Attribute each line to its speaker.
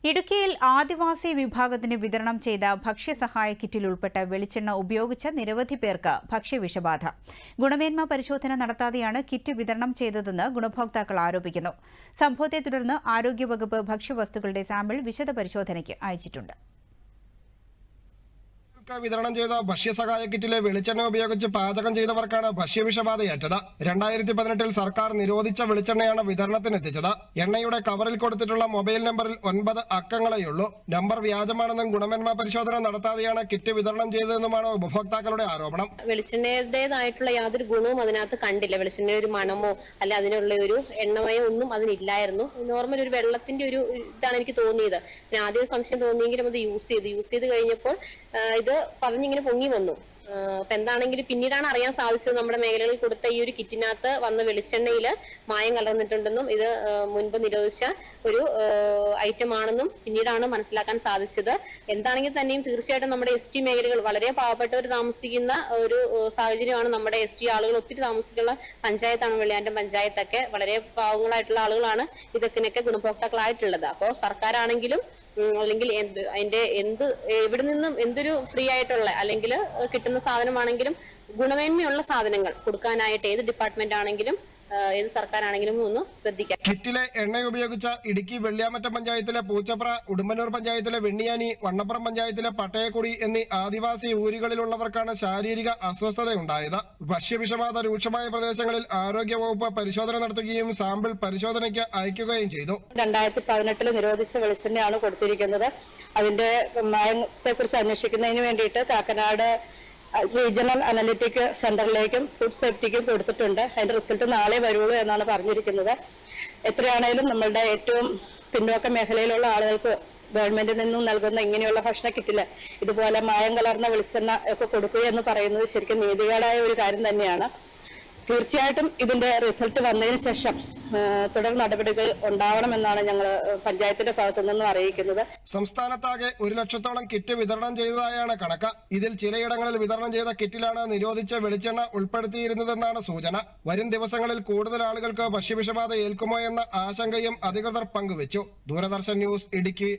Speaker 1: ഇടുക്കിയിൽ ആദിവാസി വിഭാഗത്തിന് വിതരണം ചെയ്ത ഭക്ഷ്യസഹായ കിറ്റിൽ ഉൾപ്പെട്ട വെളിച്ചെണ്ണ ഉപയോഗിച്ച നിരവധി പേർക്ക് ഭക്ഷ്യവിഷബാധ. ഗുണമേന്മ പരിശോധന നടത്താതെയാണ് കിറ്റ് വിതരണം ചെയ്തതെന്ന് ഗുണഭോക്താക്കൾ ആരോപിക്കുന്നു. സംഭവത്തെ തുടർന്ന് ആരോഗ്യവകുപ്പ് ഭക്ഷ്യവസ്തുക്കളുടെ സാമ്പിൾ വിശദ പരിശോധനയ്ക്ക് അയച്ചിട്ടുണ്ട്.
Speaker 2: വിതരണം ചെയ്ത ഭക്ഷ്യസഹായ കിറ്റിലെ വെളിച്ചെണ്ണ ഉപയോഗിച്ച് പാചകം ചെയ്തവർക്കാണ് ഭക്ഷ്യവിഷബാധയേറ്റത്. 2018 സർക്കാർ നിരോധിച്ച വെളിച്ചെണ്ണയാണ് വിതരണത്തിനെത്തിച്ചത്. എണ്ണയുടെ കവറിൽ കൊടുത്തിട്ടുള്ള മൊബൈൽ നമ്പറിൽ 9 അക്കങ്ങളെയുള്ളൂ. നമ്പർ വ്യാജമാണെന്നും ഗുണമേന്മ പരിശോധന നടത്താതെയാണ് കിറ്റ് വിതരണം ചെയ്തതെന്നുമാണ് ഉപഭോക്താക്കളുടെ ആരോപണം.
Speaker 3: വെളിച്ചെണ്ണയുടേതായിട്ടുള്ള യാതൊരു ഗുണവും അതിനകത്ത് കണ്ടില്ല. വെളിച്ചെണ്ണ ഒരു മണമോ അല്ല അതിനുള്ള ഒരു എണ്ണമയോ ഒന്നും അതിനില്ലായിരുന്നു. നോർമൽ ഒരു വെള്ളത്തിന്റെ ഒരു ഇതാണ് എനിക്ക് തോന്നിയത്. ആദ്യം സംശയം തോന്നിയെങ്കിലും അത് യൂസ് ചെയ്ത് കഴിഞ്ഞപ്പോൾ ഇത് പറഞ്ഞിങ്ങനെ പൊങ്ങി വന്നു. അപ്പൊ എന്താണെങ്കിലും പിന്നീടാണ് അറിയാൻ സാധിച്ചത് നമ്മുടെ മേഖലകളിൽ കൊടുത്ത ഈ ഒരു കിറ്റിനകത്ത് വന്ന വെളിച്ചെണ്ണയിൽ മായം കലർന്നിട്ടുണ്ടെന്നും ഇത് മുൻപ് നിരോധിച്ച ഒരു ഐറ്റം ആണെന്നും പിന്നീടാണ് മനസ്സിലാക്കാൻ സാധിച്ചത്. എന്താണെങ്കിൽ തന്നെയും തീർച്ചയായിട്ടും നമ്മുടെ ST മേഖലകൾ വളരെ പാവപ്പെട്ടവർ താമസിക്കുന്ന ഒരു സാഹചര്യമാണ്. നമ്മുടെ ST ആളുകൾ ഒത്തിരി താമസിക്കുന്ന പഞ്ചായത്താണ് വെള്ളിയാറ്റം പഞ്ചായത്തൊക്കെ. വളരെ പാവങ്ങളായിട്ടുള്ള ആളുകളാണ് ഇതൊക്കെ ഗുണഭോക്താക്കളായിട്ടുള്ളത്. അപ്പോൾ സർക്കാരാണെങ്കിലും അല്ലെങ്കിൽ അതിന്റെ എവിടെ നിന്നും എന്തൊരു ഫ്രീ ആയിട്ടുള്ള അല്ലെങ്കിൽ കിട്ടുന്ന സാധനമാണെങ്കിലും ഗുണമേന്മയുള്ള സാധനങ്ങൾ കൊടുക്കാനായിട്ട് ഏത് ഡിപ്പാർട്ട്മെന്റ് ആണെങ്കിലും ഏത് സർക്കാരാണെങ്കിലും ഒന്ന് ശ്രദ്ധിക്കാം.
Speaker 2: കിറ്റിലെ എണ്ണ ഉപയോഗിച്ച ഇടുക്കി വെള്ളിയാമറ്റം പഞ്ചായത്തിലെ പൂച്ചപ്ര, ഉടുമ്പന്നൂർ പഞ്ചായത്തിലെ വെണ്ണിയാനി, വണ്ണപ്പുറം പഞ്ചായത്തിലെ പട്ടയക്കുടി എന്നീ ആദിവാസി ഊരുകളിലുള്ളവർക്കാണ് ശാരീരിക അസ്വസ്ഥതയുണ്ടായത്. ഭക്ഷ്യവിഷബാധ രൂക്ഷമായ പ്രദേശങ്ങളിൽ ആരോഗ്യവകുപ്പ് പരിശോധന നടത്തുകയും സാമ്പിൾ പരിശോധനയ്ക്ക് അയക്കുകയും ചെയ്തു.
Speaker 4: 2018 നിരോധിച്ച വെളിച്ചെണ്ണയാണ് കൊടുത്തിരിക്കുന്നത്. അതിന്റെ മായത്തെക്കുറിച്ച് അന്വേഷിക്കുന്നതിന് വേണ്ടിയിട്ട് കാക്കനാട് റീജിയണൽ അനലിറ്റിക് സെന്ററിലേക്കും ഫുഡ് സേഫ്റ്റിക്കും കൊടുത്തിട്ടുണ്ട്. അതിന്റെ റിസൾട്ട് നാളെ വരുള്ളൂ എന്നാണ് പറഞ്ഞിരിക്കുന്നത്. എത്രയാണേലും നമ്മളുടെ ഏറ്റവും പിന്നോക്ക മേഖലയിലുള്ള ആളുകൾക്ക് ഗവൺമെന്റിൽ നിന്നും നൽകുന്ന ഇങ്ങനെയുള്ള ഭക്ഷണ കിറ്റില് ഇതുപോലെ മായം കലർന്ന വെളിച്ചെണ്ണ ഒക്കെ കൊടുക്കുക എന്ന് പറയുന്നത് ശരിക്കും നീതികേടായ ഒരു കാര്യം തന്നെയാണ്. തീർച്ചയായിട്ടും ഇതിന്റെ റിസൾട്ട് വന്നതിന് ശേഷം തുടർ നടപടികൾ ഉണ്ടാവണമെന്നാണ് ഞങ്ങൾ പഞ്ചായത്തിന്റെ ഭാഗത്തു നിന്നും അറിയിക്കുന്നത്.
Speaker 2: സംസ്ഥാനത്താകെ 1 ലക്ഷത്തോളം കിറ്റ് വിതരണം ചെയ്തതായാണ് കണക്ക്. ഇതിൽ ചിലയിടങ്ങളിൽ വിതരണം ചെയ്ത കിറ്റിലാണ് നിരോധിച്ച വെളിച്ചെണ്ണ ഉൾപ്പെടുത്തിയിരുന്നതെന്നാണ് സൂചന. വരും ദിവസങ്ങളിൽ കൂടുതൽ ആളുകൾക്ക് ഭക്ഷ്യവിഷബാധ ഏൽക്കുമോ എന്ന ആശങ്കയും അധികൃതർ പങ്കുവച്ചു. ദൂരദർശൻ ന്യൂസ്, ഇടുക്കി.